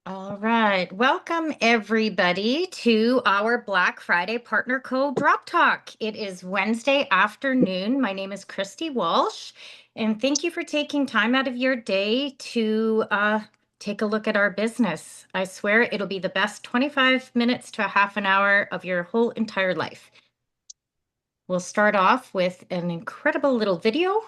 All right. Welcome, everybody, to our Black Friday Partner Co. Drop Talk. It is Wednesday afternoon. My name is Christy Walsh, and thank you for taking time out of your day to take a look at our business. I swear it'll be the best 25 minutes to a half an hour of your whole entire life. We'll start off with an incredible little video.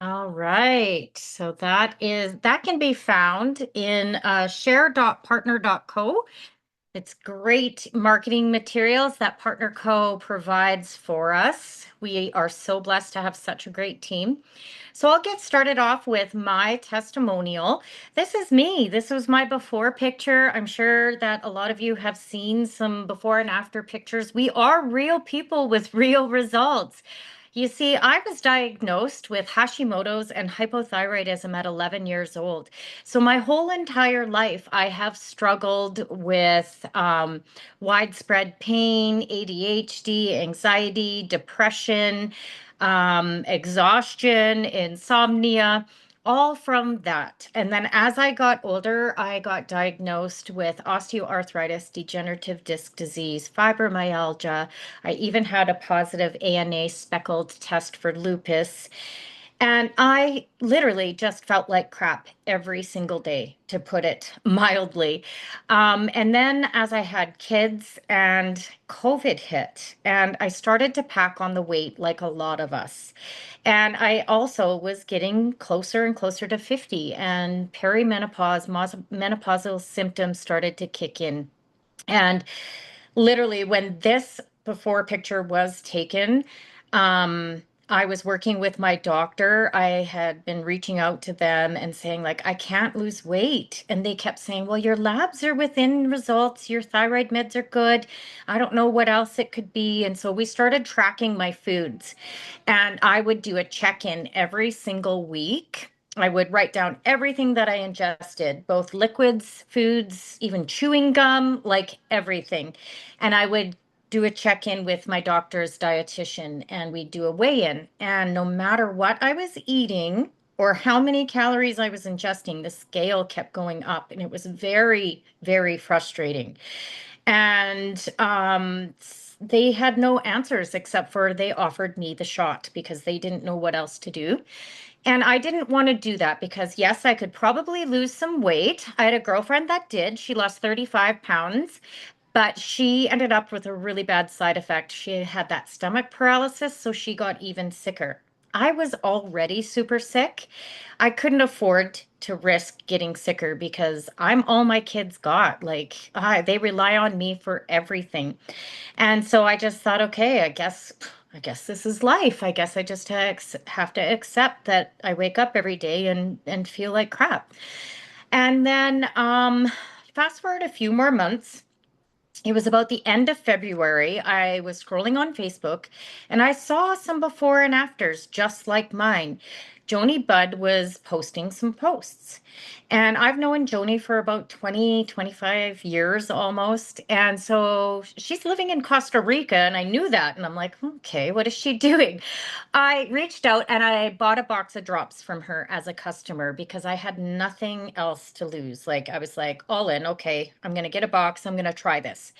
All right. So that can be found in share.partner.co. It's great marketing materials that Partner Co provides for us. We are so blessed to have such a great team. So I'll get started off with my testimonial. This is me. This was my before picture. I'm sure that a lot of you have seen some before and after pictures. We are real people with real results. You see, I was diagnosed with Hashimoto's and hypothyroidism at 11 years old. So my whole entire life, I have struggled with widespread pain, ADHD, anxiety, depression, exhaustion, insomnia, all from that. And then as I got older, I got diagnosed with osteoarthritis, degenerative disc disease, fibromyalgia. I even had a positive ANA speckled test for lupus. And I literally just felt like crap every single day, to put it mildly. And then as I had kids and COVID hit, and I started to pack on the weight like a lot of us. And I also was getting closer and closer to 50, and menopausal symptoms started to kick in. And literally, when this before picture was taken, I was working with my doctor. I had been reaching out to them and saying, like, I can't lose weight. And they kept saying, well, your labs are within results. Your thyroid meds are good. I don't know what else it could be. And so we started tracking my foods. And I would do a check-in every single week. I would write down everything that I ingested, both liquids, foods, even chewing gum, like everything. And I would do a check-in with my doctor's dietitian, and we'd do a weigh-in. And no matter what I was eating or how many calories I was ingesting, the scale kept going up. And it was very, very frustrating. And they had no answers except for they offered me the shot because they didn't know what else to do. And I didn't want to do that because, yes, I could probably lose some weight. I had a girlfriend that did. She lost 35 pounds, but she ended up with a really bad side effect. She had that stomach paralysis, so she got even sicker. I was already super sick. I couldn't afford to risk getting sicker because I'm all my kids got. Like, they rely on me for everything. And so I just thought, okay, I guess this is life. I guess I just have to accept that I wake up every day and feel like crap. And then fast forward a few more months. It was about the end of February. I was scrolling on Facebook and I saw some before and afters just like mine. Joni Budd was posting some posts. And I've known Joni for about 20, 25 years almost. And so she's living in Costa Rica, and I knew that. And I'm like, okay, what is she doing? I reached out and I bought a box of drops from her as a customer because I had nothing else to lose. Like, I was like, all in, okay, I'm going to get a box, I'm going to try this.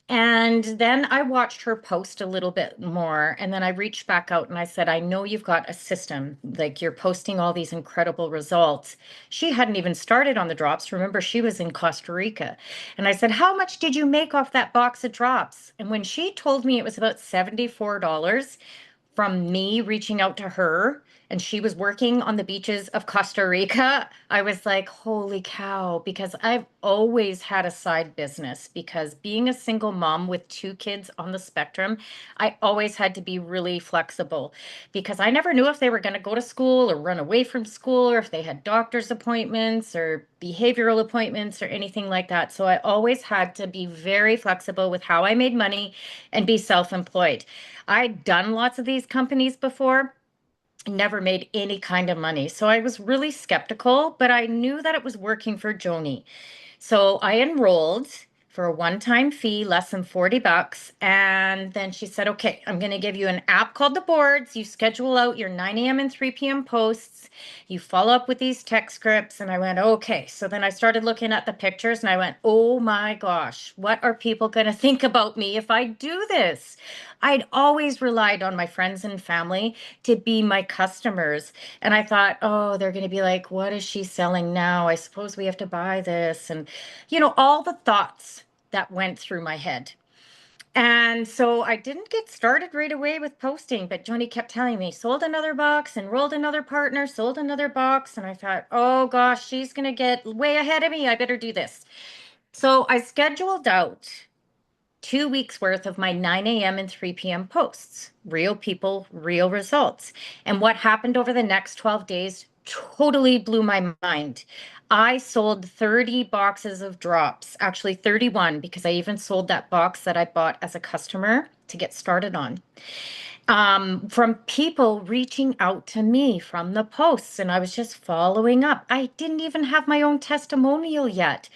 And then I watched her post a little bit more. And then I reached back out and I said, I know you've got a system, like you're posting all these incredible results. She hadn't even started on the drops. Remember, she was in Costa Rica. And I said, how much did you make off that box of drops? And when she told me it was about $74, from me reaching out to her and she was working on the beaches of Costa Rica, I was like, holy cow, because I've always had a side business because being a single mom with two kids on the spectrum, I always had to be really flexible because I never knew if they were going to go to school or run away from school or if they had doctor's appointments or behavioral appointments or anything like that. So I always had to be very flexible with how I made money and be self-employed. I'd done lots of these companies before, never made any kind of money. So I was really skeptical, but I knew that it was working for Joni. So I enrolled for a one-time fee, less than $40. And then she said, okay, I'm going to give you an app called The Boards. You schedule out your 9 a.m. and 3 p.m. posts. You follow up with these text scripts. And I went, okay. So then I started looking at the pictures and I went, oh my gosh, what are people going to think about me if I do this? I'd always relied on my friends and family to be my customers. And I thought, oh, they're going to be like, what is she selling now? I suppose we have to buy this. And, all the thoughts that went through my head. And so I didn't get started right away with posting, but Joni kept telling me, sold another box, enrolled another partner, sold another box. And I thought, oh gosh, she's going to get way ahead of me. I better do this. So I scheduled out 2 weeks worth of my 9 a.m. and 3 p.m. posts. Real people, real results. And what happened over the next 12 days totally blew my mind. I sold 30 boxes of drops, actually 31, because I even sold that box that I bought as a customer to get started on. From people reaching out to me from the posts, and I was just following up. I didn't even have my own testimonial yet.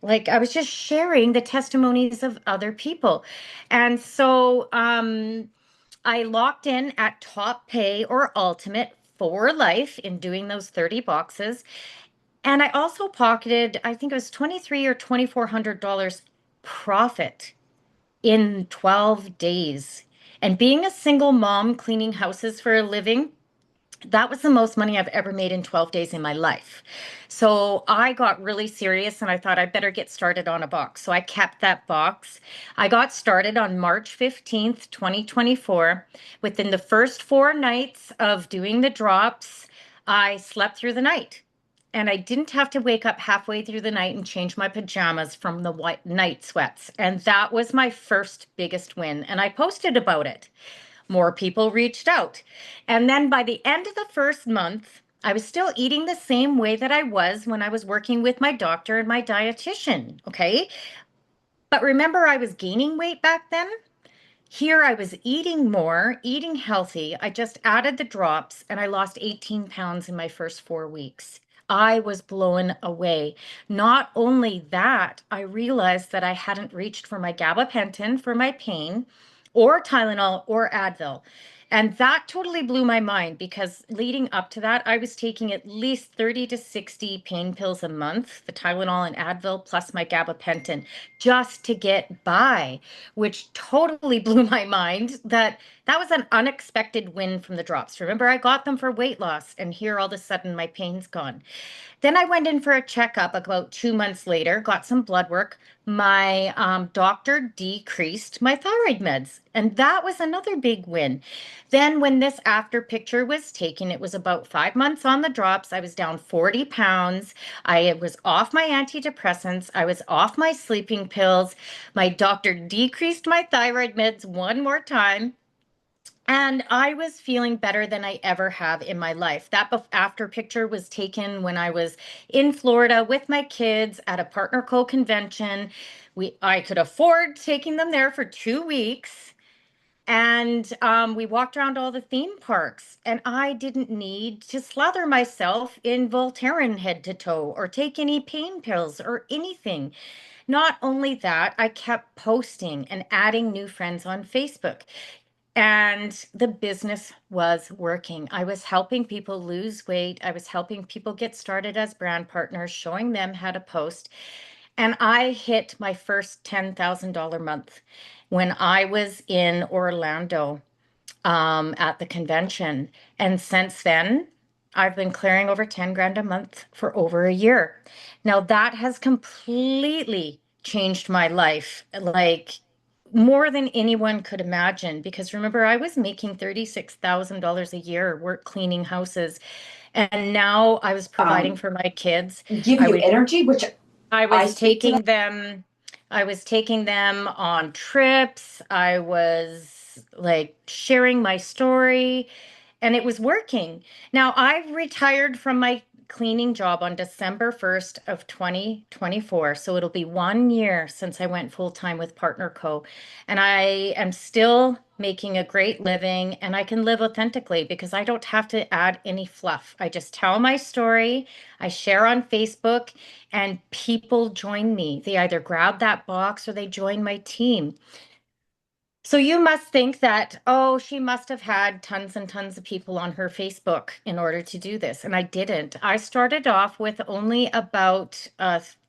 Like I was just sharing the testimonies of other people. And so I locked in at top pay or ultimate for life in doing those 30 boxes. And I also pocketed, I think it was 23 or $2,400 profit in 12 days. And being a single mom cleaning houses for a living, that was the most money I've ever made in 12 days in my life. So I got really serious and I thought I better get started on a box. So I kept that box. I got started on March 15th, 2024. Within the first 4 nights of doing the drops, I slept through the night. And I didn't have to wake up halfway through the night and change my pajamas from the white night sweats. And that was my first biggest win. And I posted about it. More people reached out. And then by the end of the first month, I was still eating the same way that I was when I was working with my doctor and my dietitian. Okay. But remember, I was gaining weight back then. Here I was eating more, eating healthy. I just added the drops and I lost 18 pounds in my first 4 weeks. I was blown away. Not only that, I realized that I hadn't reached for my gabapentin for my pain or Tylenol or Advil. And that totally blew my mind because leading up to that, I was taking at least 30 to 60 pain pills a month, the Tylenol and Advil, plus my gabapentin, just to get by, which totally blew my mind that was an unexpected win from the drops. Remember, I got them for weight loss, and here all of a sudden my pain's gone. Then I went in for a checkup about 2 months later, got some blood work. My doctor decreased my thyroid meds, and that was another big win. Then, when this after picture was taken, it was about 5 months on the drops. I was down 40 pounds. I was off my antidepressants. I was off my sleeping pills. My doctor decreased my thyroid meds one more time. And I was feeling better than I ever have in my life. That after picture was taken when I was in Florida with my kids at a partner co-convention. I could afford taking them there for 2 weeks. And we walked around all the theme parks, and I didn't need to slather myself in Voltaren head to toe or take any pain pills or anything. Not only that, I kept posting and adding new friends on Facebook. And the business was working. I was helping people lose weight. I was helping people get started as brand partners, showing them how to post. And I hit my first $10,000 month when I was in Orlando at the convention. And since then, I've been clearing over 10 grand a month for over a year. Now, that has completely changed my life, like more than anyone could imagine. Because remember, I was making $36,000 a year work cleaning houses. And now I was providing um, for my kids. give I you was energy, which I I was speak to that. taking them on trips. I was like sharing my story and it was working. Now, I retired from my cleaning job on December 1st of 2024. So it'll be 1 year since I went full time with Partner Co. And I am still making a great living and I can live authentically because I don't have to add any fluff. I just tell my story, I share on Facebook, and people join me. They either grab that box or they join my team. So you must think that, oh, she must have had tons and tons of people on her Facebook in order to do this. And I didn't. I started off with only about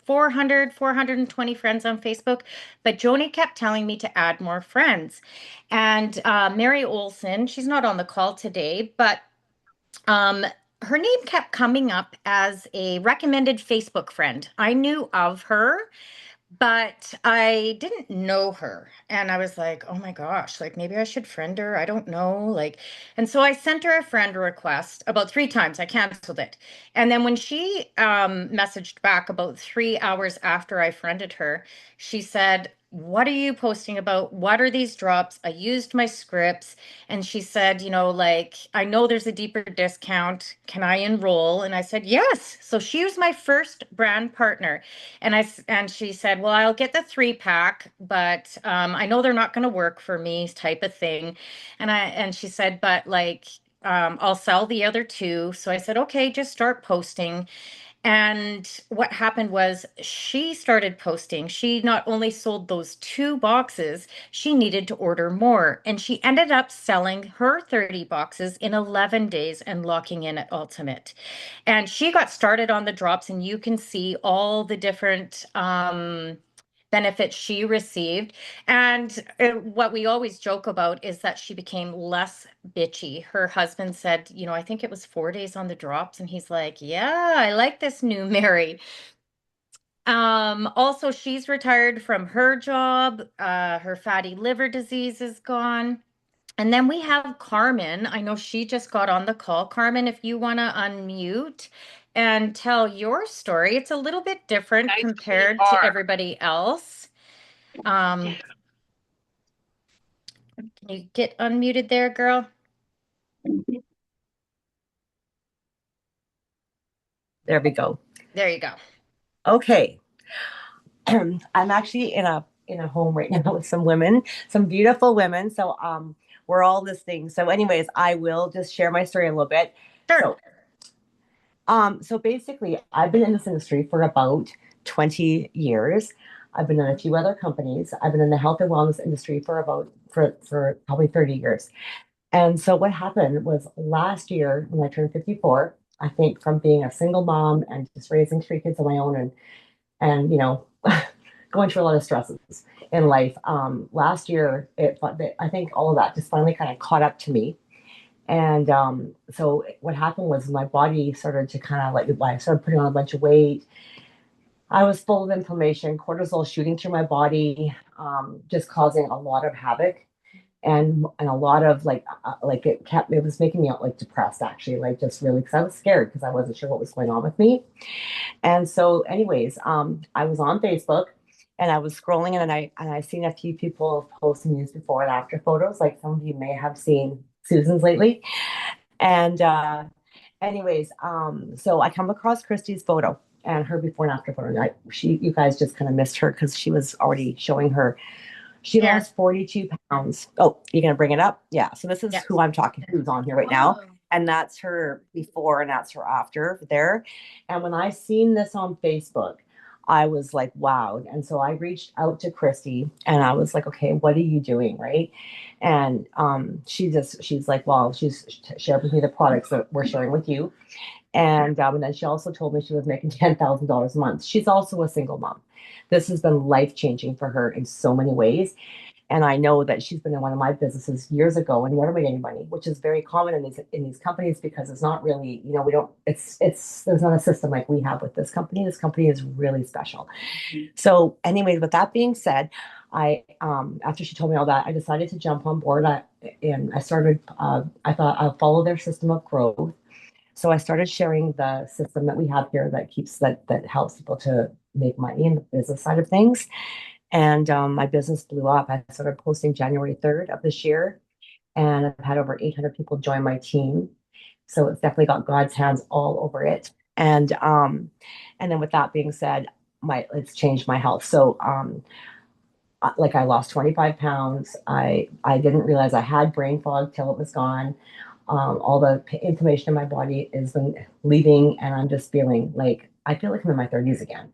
420 friends on Facebook, but Joni kept telling me to add more friends. And Mary Olson, she's not on the call today, but um, her name kept coming up as a recommended Facebook friend. I knew of her, but I didn't know her. And I was like, oh my gosh, like maybe I should friend her. I don't know. Like, and so I sent her a friend request about 3 times. I canceled it. And then when she messaged back about 3 hours after I friended her, she said, what are you posting about? What are these drops? I used my scripts. And she said, like, I know there's a deeper discount. Can I enroll? And I said, yes. So she was my first brand partner. And she said, "Well, I'll get the 3 pack, but I know they're not going to work for me," type of thing. And she said, "But like I'll sell the other two." So I said, "Okay, just start posting." And what happened was she started posting. She not only sold those 2 boxes, she needed to order more. And she ended up selling her 30 boxes in 11 days and locking in at Ultimate. And she got started on the drops, and you can see all the different benefits she received. And what we always joke about is that she became less bitchy. Her husband said, I think it was 4 days on the drops, and he's like, "Yeah, I like this new Mary." Also, she's retired from her job. Her fatty liver disease is gone. And then we have Carmen. I know she just got on the call. Carmen, if you want to unmute and tell your story, it's a little bit different Nice we compared to are. everybody else. Um, can you get unmuted there, girl? There we go. There you go. Okay. I'm actually in a home right now with some women, some beautiful women. So we're all listening. So anyways, I will just share my story a little bit. Sure. So basically I've been in this industry for about 20 years. I've been in a few other companies. I've been in the health and wellness industry for probably 30 years. And so what happened was last year when I turned 54, I think from being a single mom and just raising 3 kids of my own and going through a lot of stresses in life. Last year, I think all of that just finally kind of caught up to me. And so what happened was my body started to kind of like, I started putting on a bunch of weight. I was full of inflammation, cortisol shooting through my body, just causing a lot of havoc and a lot of like it was making me like depressed actually, like just really because I was scared because I wasn't sure what was going on with me. And so, anyways, I was on Facebook and I was scrolling and I seen a few people posting these before and after photos. Like some of you may have seen Susan's lately. And anyways, so I come across Christy's photo and her before and after photo. And you guys just kind of missed her because she was already showing her. She Here. lost 42 pounds. Oh, you're gonna bring it up? Yeah. So this is Yeah. who I'm talking to, who's on here right now. And that's her before and that's her after there. And when I seen this on Facebook, I was like, wow. And so I reached out to Christy and I was like, okay, what are you doing? Right. And she's like, well, she's shared with me the products that we're sharing with you. And then she also told me she was making $10,000 a month. She's also a single mom. This has been life changing for her in so many ways. And I know that she's been in one of my businesses years ago and never made any money, which is very common in these companies because it's not really, we don't, it's there's not a system like we have with this company. This company is really special. So, anyways, with that being said, I after she told me all that, I decided to jump on board. I started. I thought I'll follow their system of growth. So I started sharing the system that we have here that helps people to make money in the business side of things. And my business blew up. I started posting January 3rd of this year, and I've had over 800 people join my team. So it's definitely got God's hands all over it. And then with that being said, my it's changed my health. So like I lost 25 pounds. I didn't realize I had brain fog till it was gone. All the inflammation in my body has been leaving, and I'm just feeling like I feel like I'm in my 30s again.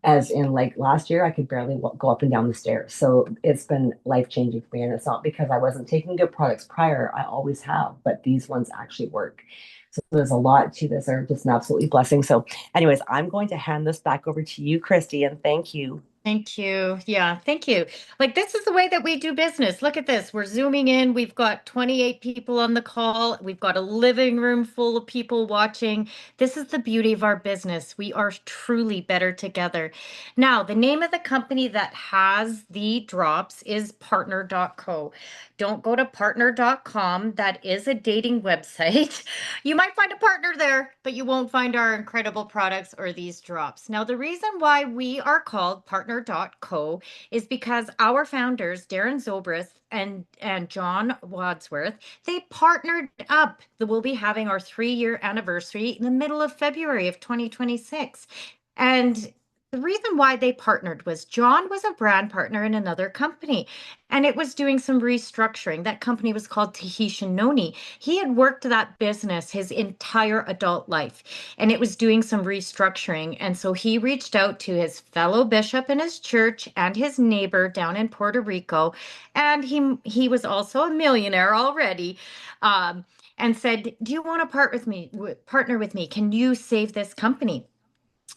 As in, like last year, I could barely go up and down the stairs. So it's been life changing for me. And it's not because I wasn't taking good products prior, I always have, but these ones actually work. So there's a lot to this. They're just an absolutely blessing. So, anyways, I'm going to hand this back over to you, Christy, and thank you. Thank you. Yeah, thank you. Like, this is the way that we do business. Look at this. We're zooming in. We've got 28 people on the call. We've got a living room full of people watching. This is the beauty of our business. We are truly better together. Now, the name of the company that has the drops is partner.co. Don't go to partner.com. That is a dating website. You might find a partner there, but you won't find our incredible products or these drops. Now, the reason why we are called partner.co is because our founders, Darren Zobrist and John Wadsworth, they partnered up. We'll be having our 3-year anniversary in the middle of February of 2026. And the reason why they partnered was John was a brand partner in another company, and it was doing some restructuring. That company was called Tahitian Noni. He had worked that business his entire adult life, and it was doing some restructuring. And so he reached out to his fellow bishop in his church and his neighbor down in Puerto Rico, and he was also a millionaire already. Um, and said, "Do you want to partner with me? Can you save this company?"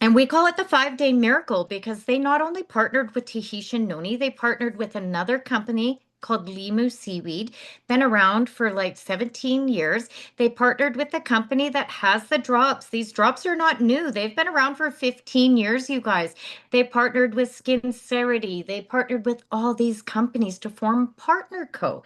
And we call it the 5 Day Miracle because they not only partnered with Tahitian Noni, they partnered with another company called Limu Seaweed, been around for like 17 years. They partnered with the company that has the drops. These drops are not new. They've been around for 15 years, you guys. They partnered with Skincerity. They partnered with all these companies to form Partner Co.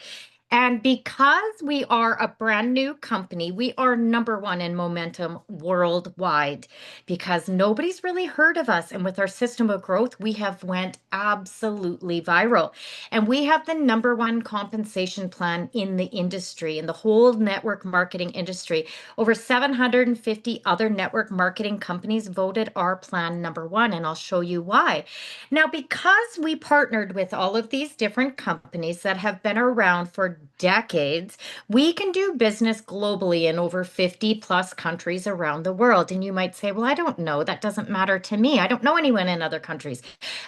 And because we are a brand new company, we are number one in momentum worldwide because nobody's really heard of us. And with our system of growth, we have went absolutely viral. And we have the number one compensation plan in the industry, in the whole network marketing industry. Over 750 other network marketing companies voted our plan number one, and I'll show you why. Now, because we partnered with all of these different companies that have been around for decades, we can do business globally in over 50 plus countries around the world. And you might say, well, I don't know. That doesn't matter to me. I don't know anyone in other countries.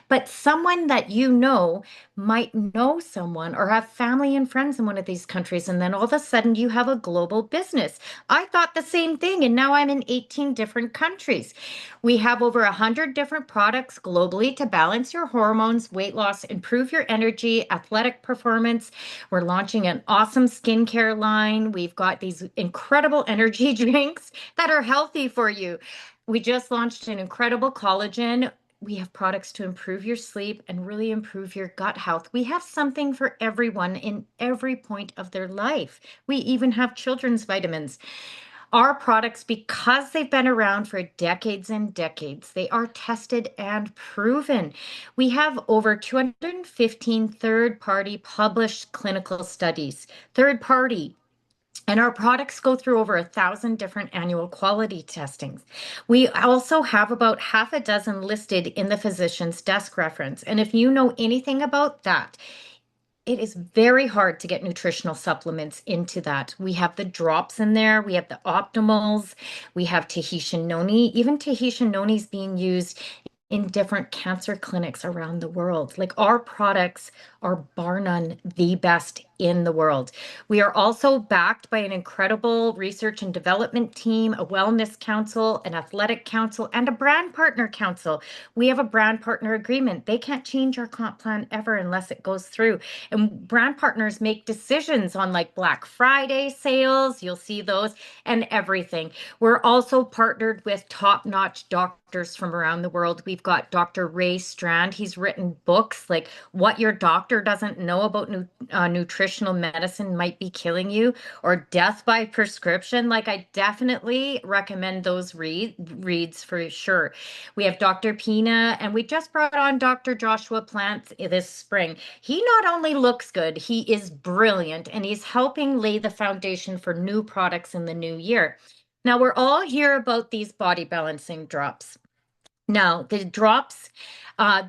But someone that you know might know someone or have family and friends in one of these countries. And then all of a sudden you have a global business. I thought the same thing. And now I'm in 18 different countries. We have over 100 different products globally to balance your hormones, weight loss, improve your energy, athletic performance. We're launching an awesome skincare line. We've got these incredible energy drinks that are healthy for you. We just launched an incredible collagen. We have products to improve your sleep and really improve your gut health. We have something for everyone in every point of their life. We even have children's vitamins. Our products, because they've been around for decades and decades, they are tested and proven. We have over 215 third-party published clinical studies, third party. And our products go through over 1,000 different annual quality testings. We also have about half a dozen listed in the physician's desk reference. And if you know anything about that, it is very hard to get nutritional supplements into that. We have the drops in there, we have the optimals, we have Tahitian noni. Even Tahitian noni is being used in different cancer clinics around the world. Like our products are bar none the best in the world. We are also backed by an incredible research and development team, a wellness council, an athletic council, and a brand partner council. We have a brand partner agreement. They can't change our comp plan ever unless it goes through. And brand partners make decisions on like Black Friday sales. You'll see those and everything. We're also partnered with top-notch doctors from around the world. We've got Dr. Ray Strand. He's written books like What Your Doctor Doesn't Know About Nutritional Medicine Might Be Killing You, or Death by Prescription. Like, I definitely recommend those reads for sure. We have Dr. Pina, and we just brought on Dr. Joshua Plant this spring. He not only looks good, he is brilliant, and he's helping lay the foundation for new products in the new year. Now, we're all here about these body balancing drops. Now, the drops,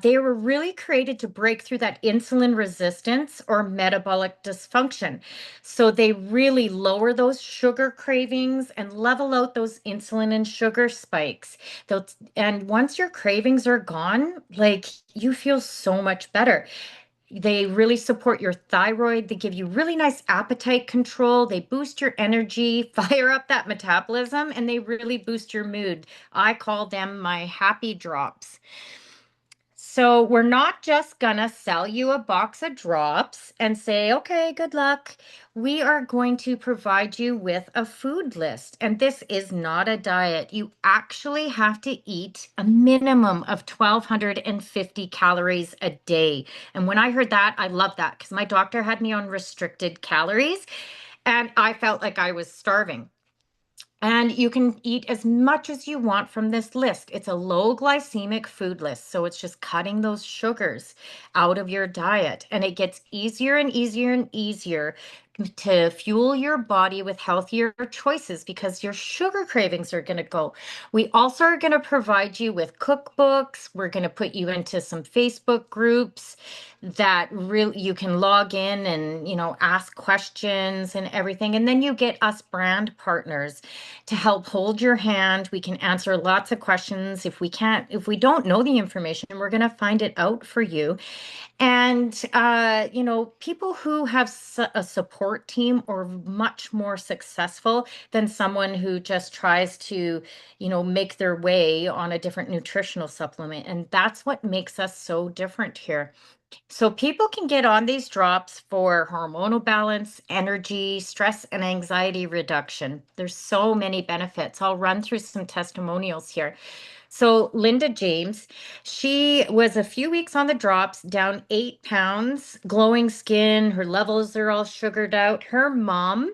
they were really created to break through that insulin resistance or metabolic dysfunction. So they really lower those sugar cravings and level out those insulin and sugar spikes. And once your cravings are gone, like you feel so much better. They really support your thyroid. They give you really nice appetite control. They boost your energy, fire up that metabolism, and they really boost your mood. I call them my happy drops. So we're not just gonna sell you a box of drops and say, okay, good luck. We are going to provide you with a food list. And this is not a diet. You actually have to eat a minimum of 1,250 calories a day. And when I heard that, I love that because my doctor had me on restricted calories and I felt like I was starving. And you can eat as much as you want from this list. It's a low glycemic food list. So it's just cutting those sugars out of your diet. And it gets easier and easier and easier to fuel your body with healthier choices because your sugar cravings are going to go. We also are going to provide you with cookbooks. We're going to put you into some Facebook groups that really you can log in and, ask questions and everything. And then you get us brand partners to help hold your hand. We can answer lots of questions. If we don't know the information, we're going to find it out for you. And, people who have a support team are much more successful than someone who just tries to, make their way on a different nutritional supplement. And that's what makes us so different here. So people can get on these drops for hormonal balance, energy, stress, and anxiety reduction. There's so many benefits. I'll run through some testimonials here. So Linda James, she was a few weeks on the drops, down 8 pounds, glowing skin, her levels are all sugared out. Her mom,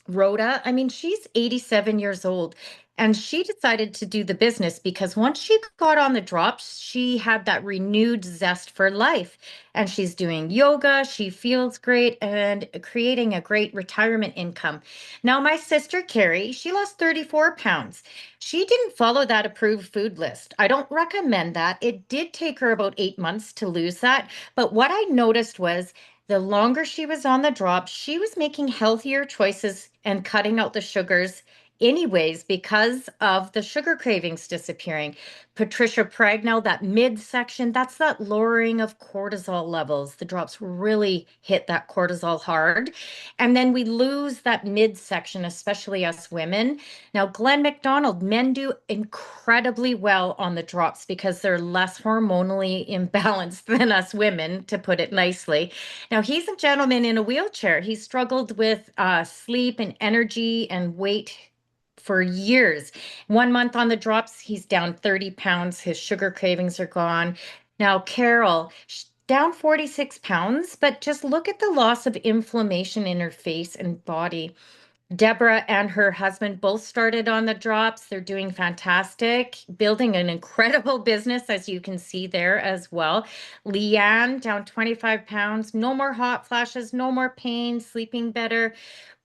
Rhoda, I mean, she's 87 years old and she decided to do the business because once she got on the drops, she had that renewed zest for life. And she's doing yoga, she feels great and creating a great retirement income. Now, my sister Carrie, she lost 34 pounds. She didn't follow that approved food list. I don't recommend that. It did take her about 8 months to lose that. But what I noticed was the longer she was on the drop, she was making healthier choices and cutting out the sugars anyways because of the sugar cravings disappearing. Patricia Pragnell, that midsection, that's that lowering of cortisol levels. The drops really hit that cortisol hard. And then we lose that midsection, especially us women. Now, Glenn McDonald, men do incredibly well on the drops because they're less hormonally imbalanced than us women, to put it nicely. Now, he's a gentleman in a wheelchair. He struggled with sleep and energy and weight for years. 1 month on the drops, he's down 30 pounds. His sugar cravings are gone. Now, Carol, down 46 pounds, but just look at the loss of inflammation in her face and body. Deborah and her husband both started on the drops. They're doing fantastic, building an incredible business, as you can see there as well. Leanne, down 25 pounds, no more hot flashes, no more pain, sleeping better.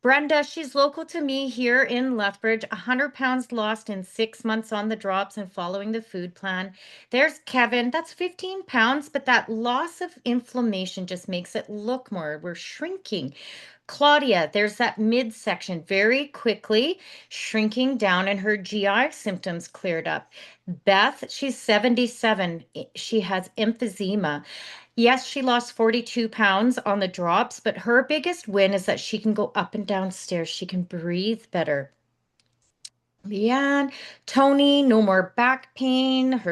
Brenda, she's local to me here in Lethbridge, 100 pounds lost in 6 months on the drops and following the food plan. There's Kevin, that's 15 pounds, but that loss of inflammation just makes it look more. We're shrinking. Claudia, there's that midsection very quickly shrinking down and her GI symptoms cleared up. Beth, she's 77. She has emphysema. Yes, she lost 42 pounds on the drops, but her biggest win is that she can go up and down stairs. She can breathe better. Leanne, Tony, no more back pain.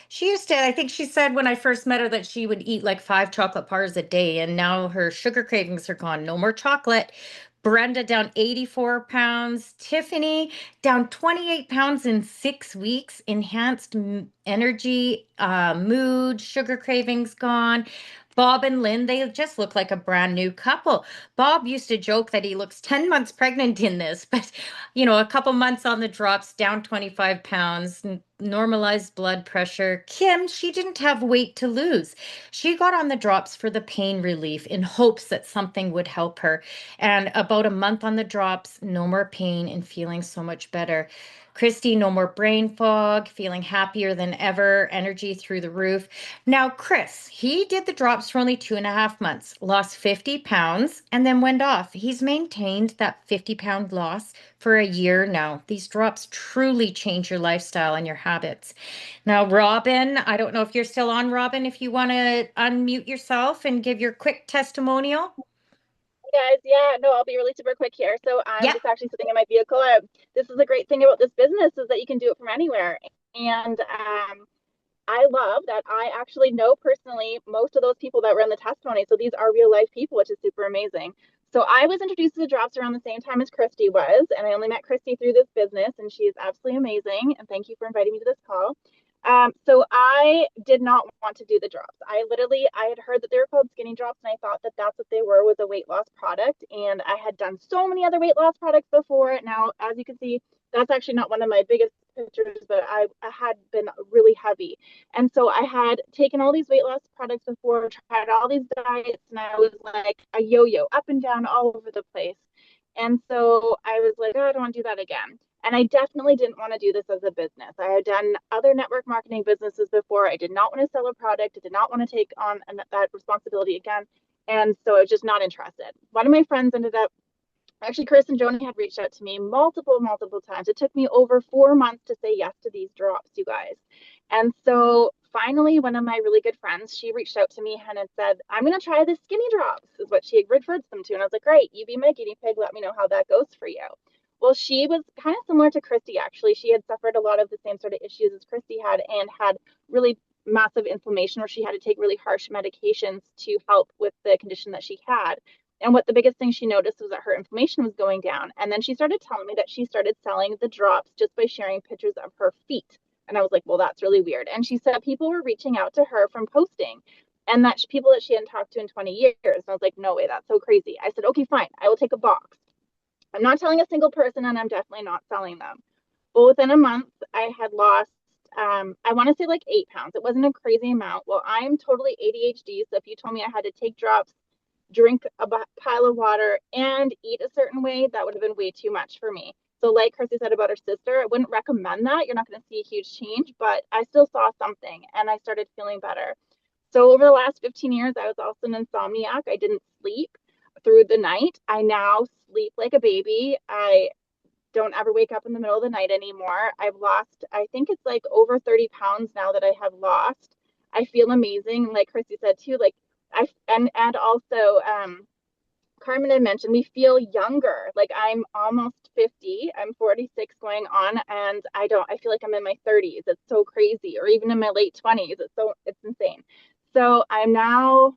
She used to, I think she said when I first met her that she would eat like 5 chocolate bars a day, and now her sugar cravings are gone. No more chocolate. Brenda down 84 pounds. Tiffany down 28 pounds in 6 weeks. Enhanced energy, mood, sugar cravings gone. Bob and Lynn, they just look like a brand new couple. Bob used to joke that he looks 10 months pregnant in this, but a couple months on the drops, down 25 pounds, normalized blood pressure. Kim, she didn't have weight to lose. She got on the drops for the pain relief in hopes that something would help her. And about a month on the drops, no more pain and feeling so much better. Christy, no more brain fog, feeling happier than ever, energy through the roof. Now, Chris, he did the drops for only 2.5 months, lost 50 pounds, and then went off. He's maintained that 50-pound loss for a year now. These drops truly change your lifestyle and your habits. Now, Robin, I don't know if you're still on, Robin, if you want to unmute yourself and give your quick testimonial. Guys, yeah, no, I'll be really super quick here. So I'm Yeah. just actually sitting in my vehicle. This is the great thing about this business is that you can do it from anywhere. And I love that I actually know personally most of those people that were in the testimony. So these are real life people, which is super amazing. So I was introduced to the drops around the same time as Christy was, and I only met Christy through this business, and she is absolutely amazing. And thank you for inviting me to this call. So I did not want to do the drops. I had heard that they were called skinny drops, and I thought that that's what they were, was a weight loss product. And I had done so many other weight loss products before. Now, as you can see, that's actually not one of my biggest pictures, but I had been really heavy. And so I had taken all these weight loss products before, tried all these diets, and I was like a yo-yo, up and down all over the place. And so I was like, oh, I don't want to do that again. And I definitely didn't want to do this as a business. I had done other network marketing businesses before. I did not want to sell a product. I did not want to take on that responsibility again. And so I was just not interested. One of my friends ended up, actually, Chris and Joni had reached out to me multiple times. It took me over 4 months to say yes to these drops, you guys. And so finally, one of my really good friends, she reached out to me and had said, I'm going to try the skinny drops, is what she referred them to. And I was like, great, you be my guinea pig. Let me know how that goes for you. Well, she was kind of similar to Christy, actually. She had suffered a lot of the same sort of issues as Christy had and had really massive inflammation where she had to take really harsh medications to help with the condition that she had. And what the biggest thing she noticed was that her inflammation was going down. And then she started telling me that she started selling the drops just by sharing pictures of her feet. And I was like, well, that's really weird. And she said people were reaching out to her from posting and that people that she hadn't talked to in 20 years. And I was like, no way, that's so crazy. I said, okay, fine, I will take a box. I'm not telling a single person, and I'm definitely not selling them. Well, within a month, I had lost, I want to say like 8 pounds. It wasn't a crazy amount. Well, I'm totally ADHD. So if you told me I had to take drops, drink a pile of water, and eat a certain way, that would have been way too much for me. So, like Christy said about her sister, I wouldn't recommend that. You're not going to see a huge change, but I still saw something and I started feeling better. So, over the last 15 years, I was also an insomniac. I didn't sleep through the night. I now sleep like a baby. I don't ever wake up in the middle of the night anymore. I've lost, I think it's like over 30 pounds now that I have lost. I feel amazing. Like Christy said too, like and also Carmen had mentioned we feel younger. Like I'm almost 50. I'm 46 going on and I feel like I'm in my 30s. It's so crazy. Or even in my late 20s. It's insane. So I'm now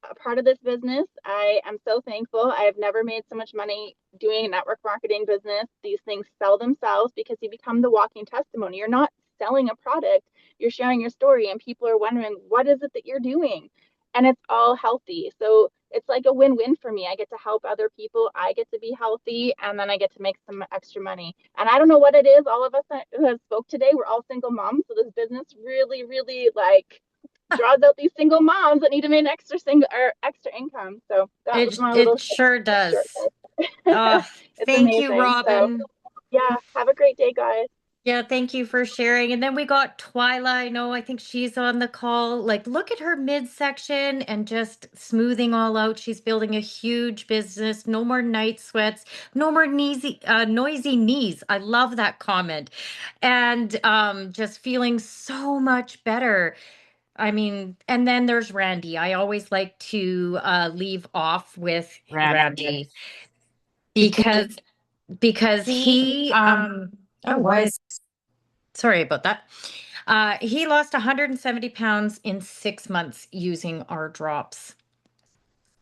a part of this business. I am so thankful. I have never made so much money doing a network marketing business. These things sell themselves because you become the walking testimony. You're not selling a product, you're sharing your story, and people are wondering, what is it that you're doing? And it's all healthy. So it's like a win-win for me. I get to help other people, I get to be healthy, and then I get to make some extra money. And I don't know what it is. All of us who have spoke today, we're all single moms. So this business really like draws out these single moms that need to make extra income. So that was my It little sure short. does. Oh, It's thank you, amazing. So Robin. yeah, have a great day, guys. Yeah, thank you for sharing. And then we got Twyla. I know, I think she's on the call. Like, look at her midsection and just smoothing all out. She's building a huge business. No more night sweats. No more noisy knees. I love that comment. And just feeling so much better. I mean, and then there's Randy. I always like to leave off with Randy because he oh, why is sorry about that. He lost 170 pounds in 6 months using our drops.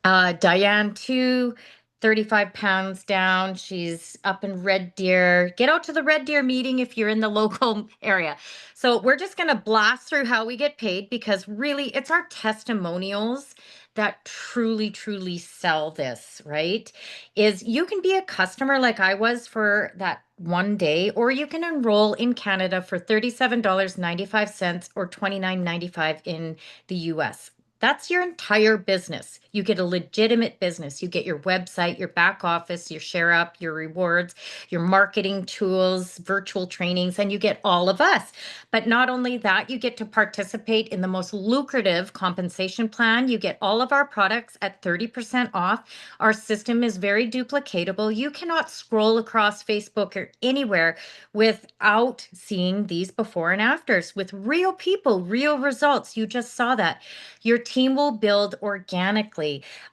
Diane, too, 35 pounds down. She's up in Red Deer. Get out to the Red Deer meeting if you're in the local area. So we're just going to blast through how we get paid because really it's our testimonials that truly, truly sell this, right? Is you can be a customer like I was for that one day, or you can enroll in Canada for $37.95 or $29.95 in the US. That's your entire business. You get a legitimate business. You get your website, your back office, your share up, your rewards, your marketing tools, virtual trainings, and you get all of us. But not only that, you get to participate in the most lucrative compensation plan. You get all of our products at 30% off. Our system is very duplicatable. You cannot scroll across Facebook or anywhere without seeing these before and afters with real people, real results. You just saw that. Your team will build organically.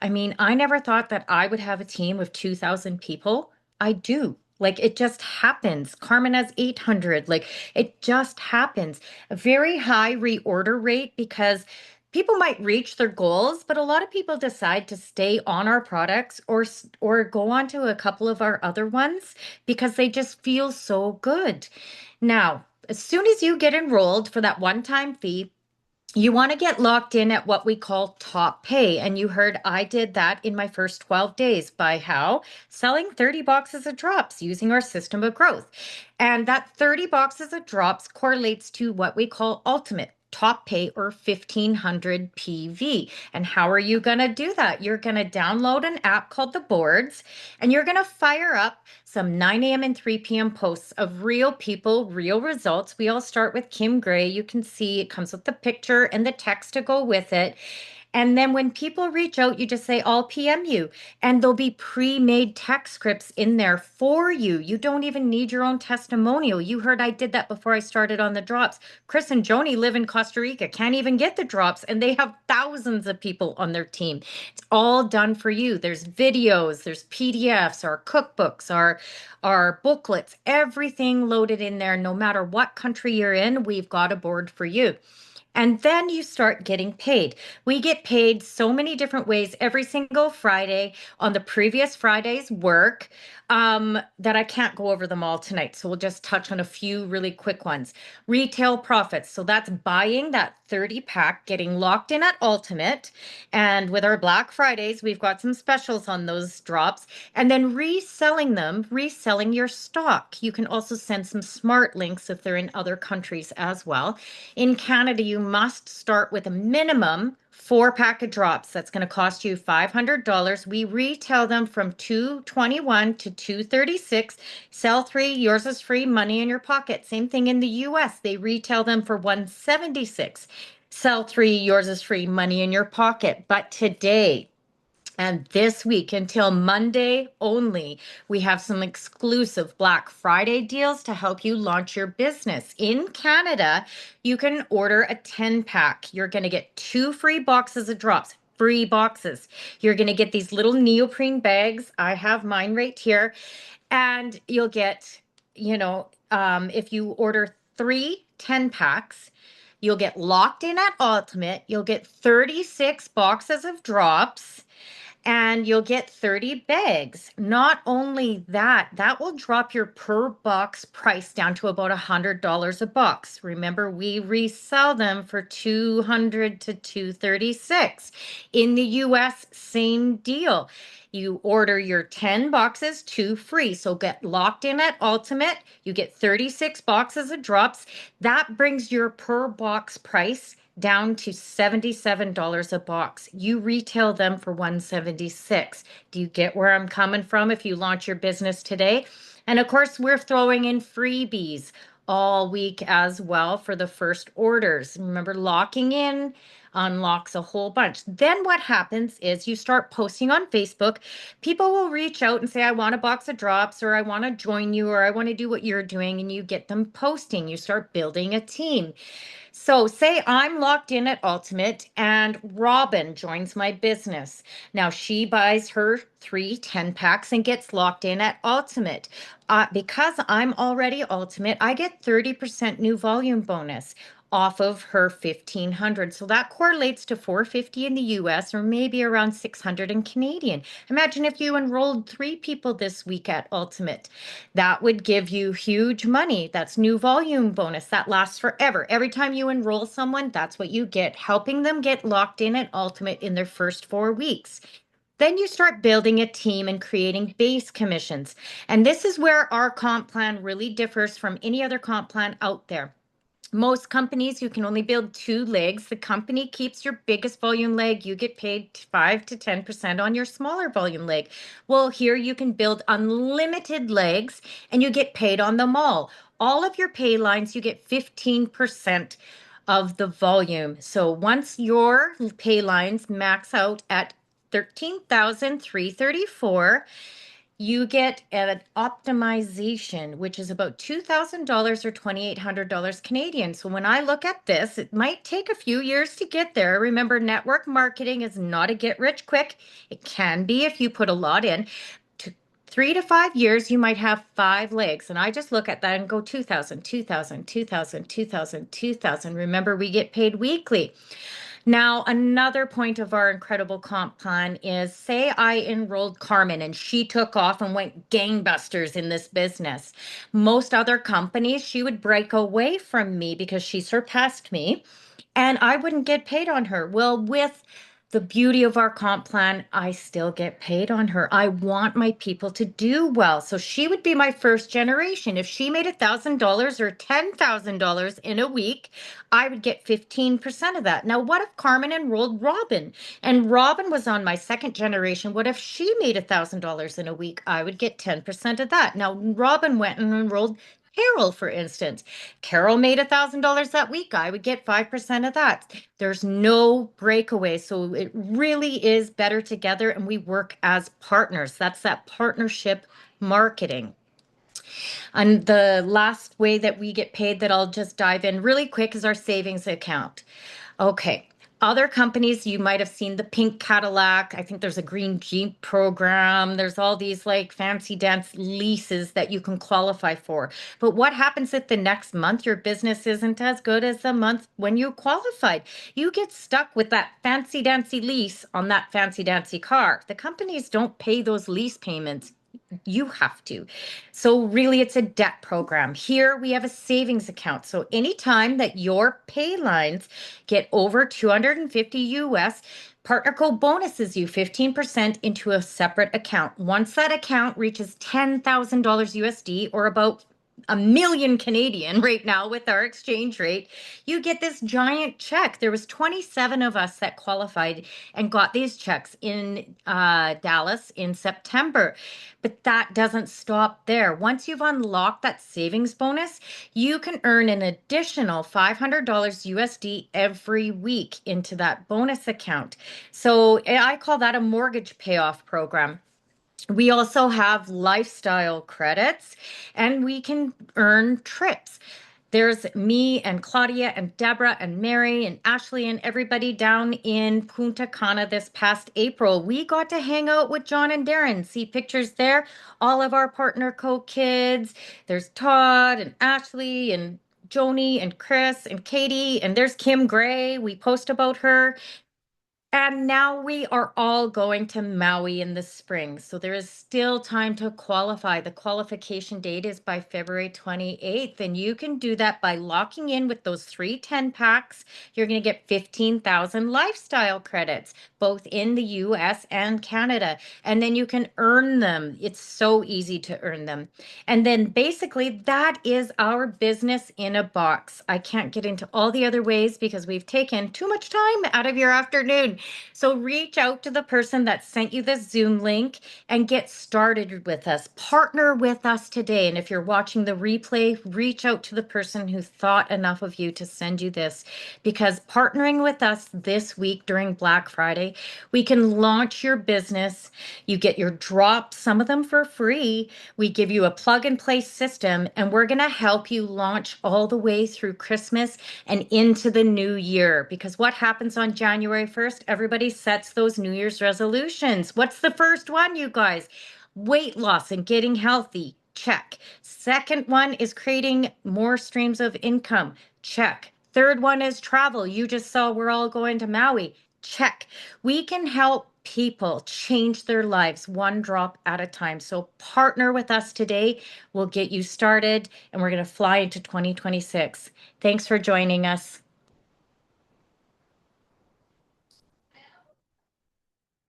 I mean, I never thought that I would have a team of 2,000 people. I do. Like it just happens. Carmen has 800. Like it just happens. A very high reorder rate because people might reach their goals, but a lot of people decide to stay on our products or go on to a couple of our other ones because they just feel so good. Now, as soon as you get enrolled for that one-time fee, you want to get locked in at what we call top pay. And you heard I did that in my first 12 days by how? Selling 30 boxes of drops using our system of growth. And that 30 boxes of drops correlates to what we call ultimate top pay or 1500 PV. And how are you going to do that? You're going to download an app called The Boards and you're going to fire up some 9 a.m. and 3 p.m. posts of real people, real results. We all start with Kim Gray. You can see it comes with the picture and the text to go with it. And then when people reach out, you just say, I'll PM you. And there'll be pre-made text scripts in there for you. You don't even need your own testimonial. You heard I did that before I started on the drops. Chris and Joni live in Costa Rica, can't even get the drops, and they have thousands of people on their team. It's all done for you. There's videos, there's PDFs, our cookbooks, our booklets, everything loaded in there. No matter what country you're in, we've got a board for you. And then you start getting paid. We get paid so many different ways every single Friday on the previous Friday's work that I can't go over them all tonight. So we'll just touch on a few really quick ones. Retail profits. So that's buying that 30 pack, getting locked in at Ultimate. And with our Black Fridays, we've got some specials on those drops. And then reselling them, reselling your stock. You can also send some smart links if they're in other countries as well. In Canada, you must start with a minimum 4 pack of drops. That's going to cost you $500. We retail them from $221 to $236. Sell three, yours is free, money in your pocket. Same thing in the US. They retail them for $176. Sell three, yours is free, money in your pocket. But today, and this week until Monday only, we have some exclusive Black Friday deals to help you launch your business. In Canada, you can order a 10-pack. You're going to get 2 free boxes of drops. Free boxes. You're going to get these little neoprene bags. I have mine right here. And you'll get, if you order 3 10-packs, you'll get locked in at Ultimate. You'll get 36 boxes of drops and you'll get 30 bags. Not only that, that will drop your per box price down to about $100 a box. Remember, we resell them for $200 to $236. In the US, same deal. You order your 10 boxes, 2 free. So get locked in at Ultimate. You get 36 boxes of drops. That brings your per box price down to $77 a box. You retail them for $176. Do you get where I'm coming from if you launch your business today? And of course, we're throwing in freebies all week as well for the first orders. Remember, locking in unlocks a whole bunch. Then what happens is you start posting on Facebook. People will reach out and say, I want a box of drops, or I want to join you, or I want to do what you're doing. And you get them posting. You start building a team. So say I'm locked in at Ultimate and Robin joins my business. Now she buys her 3 10 packs and gets locked in at Ultimate. Because I'm already Ultimate, I get 30% new volume bonus off of her 1500. So that correlates to 450 in the US or maybe around 600 in Canadian. Imagine if you enrolled 3 people this week at Ultimate. That would give you huge money. That's new volume bonus. That lasts forever. Every time you enroll someone, that's what you get, helping them get locked in at Ultimate in their first 4 weeks. Then you start building a team and creating base commissions. And this is where our comp plan really differs from any other comp plan out there. Most companies, you can only build 2 legs. The company keeps your biggest volume leg. You get paid 5 to 10% on your smaller volume leg. Well, here you can build unlimited legs and you get paid on them all. All of your pay lines, you get 15% of the volume. So once your pay lines max out at 13,334, you get an optimization, which is about $2,000 or $2,800 Canadian. So when I look at this, it might take a few years to get there. Remember, network marketing is not a get rich quick. It can be if you put a lot in. 3 to 5 years, you might have 5 legs. And I just look at that and go 2,000, 2,000, 2,000, 2,000, 2,000. Remember, we get paid weekly. Now, another point of our incredible comp plan is say I enrolled Carmen and she took off and went gangbusters in this business. Most other companies, she would break away from me because she surpassed me and I wouldn't get paid on her. Well, with the beauty of our comp plan, I still get paid on her. I want my people to do well. So she would be my first generation. If she made $1,000 or $10,000 in a week, I would get 15% of that. Now, what if Carmen enrolled Robin and Robin was on my second generation? What if she made $1,000 in a week? I would get 10% of that. Now, Robin went and enrolled Carol, for instance. Carol made $1,000 that week. I would get 5% of that. There's no breakaway. So it really is better together and we work as partners. That's that partnership marketing. And the last way that we get paid that I'll just dive in really quick is our savings account. Okay. Other companies, you might have seen the pink Cadillac. I think there's a green Jeep program. There's all these like fancy dance leases that you can qualify for. But what happens if the next month your business isn't as good as the month when you qualified? You get stuck with that fancy dancy lease on that fancy dancy car. The companies don't pay those lease payments. You have to. So really it's a debt program. Here we have a savings account. So anytime that your pay lines get over 250 US, PartnerCo bonuses you 15% into a separate account. Once that account reaches $10,000 USD or about a million Canadian right now with our exchange rate, you get this giant check. There was 27 of us that qualified and got these checks in Dallas in September. But that doesn't stop there. Once you've unlocked that savings bonus, you can earn an additional $500 USD every week into that bonus account. So I call that a mortgage payoff program. We also have lifestyle credits and we can earn trips. There's me and Claudia and Deborah and Mary and Ashley and everybody down in Punta Cana this past April. We got to hang out with John and Darren. See pictures there? All of our PartnerCo kids. There's Todd and Ashley and Joni and Chris and Katie. And there's Kim Gray. We post about her. And now we are all going to Maui in the spring. So there is still time to qualify. The qualification date is by February 28th. And you can do that by locking in with those 3 10 packs. You're going to get 15,000 lifestyle credits, both in the US and Canada. And then you can earn them. It's so easy to earn them. And then basically that is our business in a box. I can't get into all the other ways because we've taken too much time out of your afternoon. So reach out to the person that sent you the Zoom link and get started with us. Partner with us today. And if you're watching the replay, reach out to the person who thought enough of you to send you this, because partnering with us this week during Black Friday, we can launch your business. You get your drops, some of them for free. We give you a plug and play system, and we're going to help you launch all the way through Christmas and into the new year. Because what happens on January 1st? Everybody sets those New Year's resolutions. What's the first one, you guys? Weight loss and getting healthy. Check. Second one is creating more streams of income. Check. Third one is travel. You just saw we're all going to Maui. Check. We can help people change their lives one drop at a time. So partner with us today. We'll get you started and we're going to fly into 2026. Thanks for joining us.